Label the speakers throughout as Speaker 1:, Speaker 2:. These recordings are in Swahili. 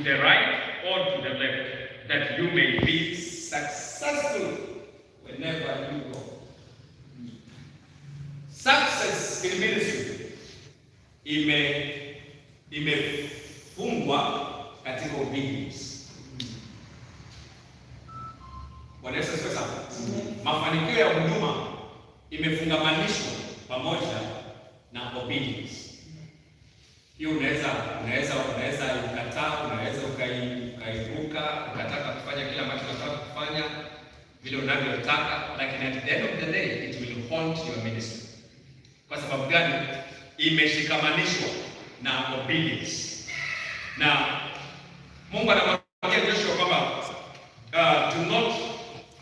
Speaker 1: to the right or to the left, that you may be successful whenever you go. Success in ministry imefungwa katika obedience. Bwana Yesu asifiwe sana. Mafanikio ya huduma imefungamanishwa pamoja na obedience. Hiyo unaweza ukataa, unaweza ukaibuka, ukataka kufanya kile ambacho unataka kufanya vile unavyotaka, lakini at the end of the day it will haunt your ministry. Kwa sababu gani? Imeshikamanishwa na obedience. Na Mungu anamwambia Joshua kwamba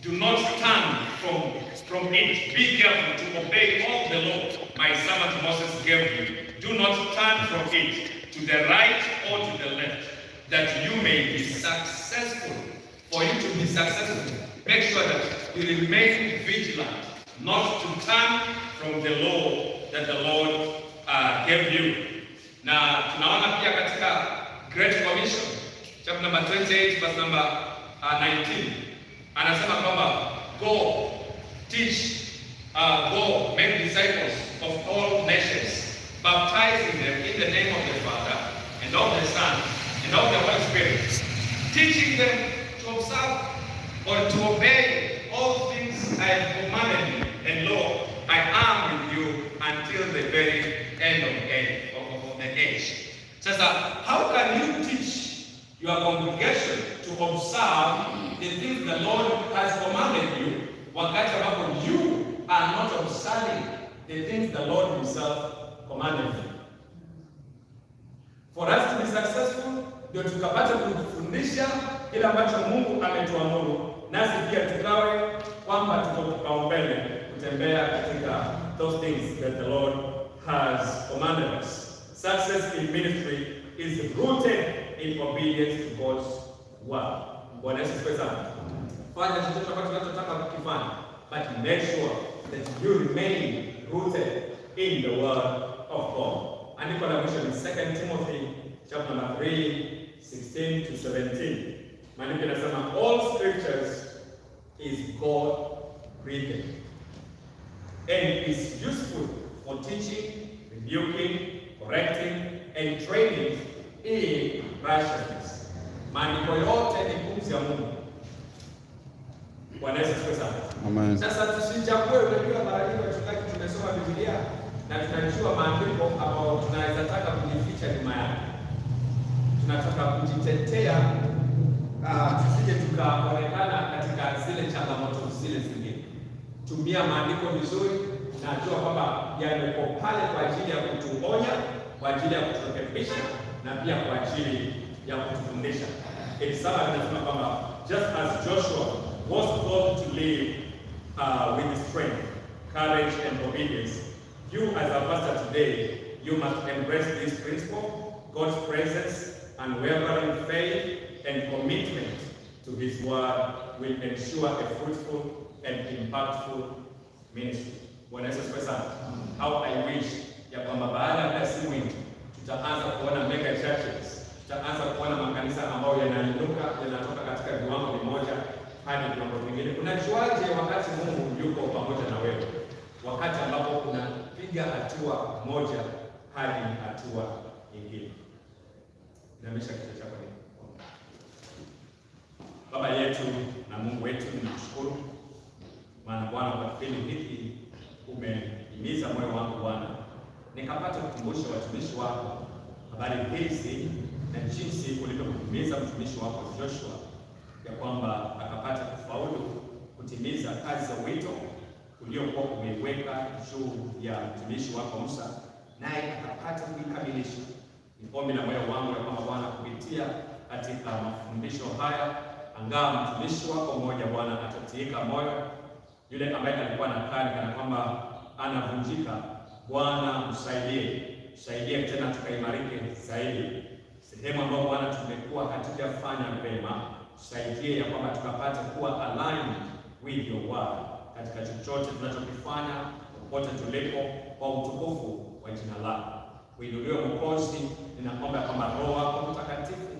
Speaker 1: do not turn from it. Be careful to obey all the law my servant Moses gave you. Do not turn from it to the right or to the left, that you may be successful. For you to be successful, make sure that you remain vigilant, not to turn from the law that the Lord gave you. Na tunaona pia katika Great Commission, chapter number 28, verse number 19, anasema kwamba go make disciples of all nations, baptizing them in the name of the Father and of the Son and of the Holy Spirit, teaching them to observe or to obey all things I have commanded you, and lo, I am with you until the very end of the age. Sasa, how can you teach your congregation to observe the things the Lord has commanded you, wakati ambapo you are not observing the things the Lord himself commanded you? For us to be successful, ndio tukapata kufundisha kile ambacho Mungu ametuamuru, nasi pia tukawe kwamba tuko kipaumbele kutembea katika those things that the Lord has commanded us. Success in ministry is rooted in obedience to God's word. Bwana Yesu asifiwe sana. Fanya chochote ambacho unachotaka kukifanya, but make sure that you remain rooted in the word of God. Andiko la mwisho ni 2 Timothy chapter number 3:16 to 17. Maandiko yanasema all scriptures is God breathed and is useful for teaching, rebuking, correcting and training in righteousness. Maandiko yote ni pumzi ya Mungu. Bwana Yesu asifiwe sana. Amen. Sasa tusichague, unajua mara nyingi wachungaji tumesoma Biblia na tunajua maandiko ambayo tunaweza taka kujificha nyuma yake. Tunataka kujitetea, tusije tukaonekana katika zile changamoto zile zingine. Tumia maandiko vizuri, najua kwamba yameko pale kwa ajili ya kutuonya, kwa ajili ya kuturekebisha na pia kwa ajili ya kutufundisha. Sala inasema kwamba just as Joshua was called to live with strength, courage and obedience, you as a pastor today, you must embrace this principle. God's presence, unwavering faith and commitment to his word will ensure a fruitful and impactful ministry. Bwana Yesu asifiwe sana. How I wish ya kwamba baada ya siku mwingi tutaanza kuona mega churches, tutaanza kuona makanisa ambayo yanainuka, yanatoka katika viwango vimoja hadi viwango vingine. Unajuaje wakati Mungu yuko pamoja na wewe? Wakati ambapo unapiga hatua moja hadi hatua nyingine. Inamisha kichwa chako ni. Baba yetu na Mungu wetu, ninakushukuru maana Bwana kwa kipindi hiki umehimiza moyo wangu Bwana, nikapata kukumbusha watumishi wako habari hizi na jinsi ulivyokuhimiza mtumishi wako Joshua ya kwamba akapata kufaulu kutimiza kazi za wito uliokuwa umeiweka juu ya mtumishi wako Musa, naye akapata kuikamilisha. Niombe na moyo wangu ya kwamba Bwana kupitia katika mafundisho haya, angaa mtumishi wako mmoja Bwana atatiika moyo, yule ambaye alikuwa na kani kana kwamba anavunjika, Bwana msaidie tena tukaimarike zaidi. Sehemu ambayo Bwana tumekuwa hatujafanya vema, tusaidie ya kwamba tukapata kuwa aligned with your word katika chochote tunachokifanya, popote tulipo, kwa utukufu wa jina lako. Uinuliwe Mwokozi, ninaomba kwamba Roho wako Mtakatifu